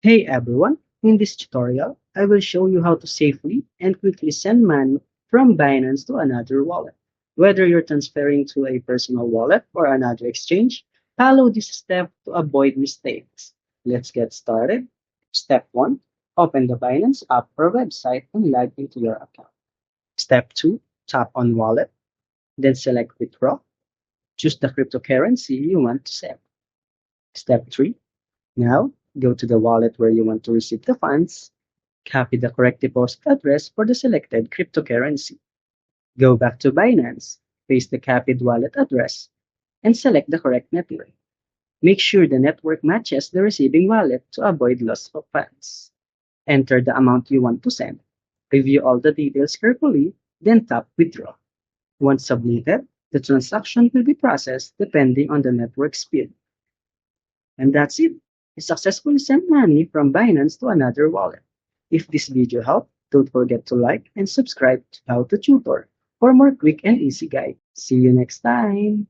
Hey everyone, in this tutorial, I will show you how to safely and quickly send money from Binance to another wallet. Whether you're transferring to a personal wallet or another exchange, follow this step to avoid mistakes. Let's get started. Step 1. Open the Binance app or website and log into your account. Step 2. Tap on Wallet, then select Withdraw. Choose the cryptocurrency you want to send. Step 3. Now, go to the wallet where you want to receive the funds. Copy the correct deposit address for the selected cryptocurrency. Go back to Binance, paste the copied wallet address, and select the correct network. Make sure the network matches the receiving wallet to avoid loss of funds. Enter the amount you want to send. Review all the details carefully, then tap Withdraw. Once submitted, the transaction will be processed depending on the network speed. And that's it. You successfully sent money from Binance to another wallet. If this video helped, don't forget to like and subscribe to How to Tutor for more quick and easy guide. See you next time!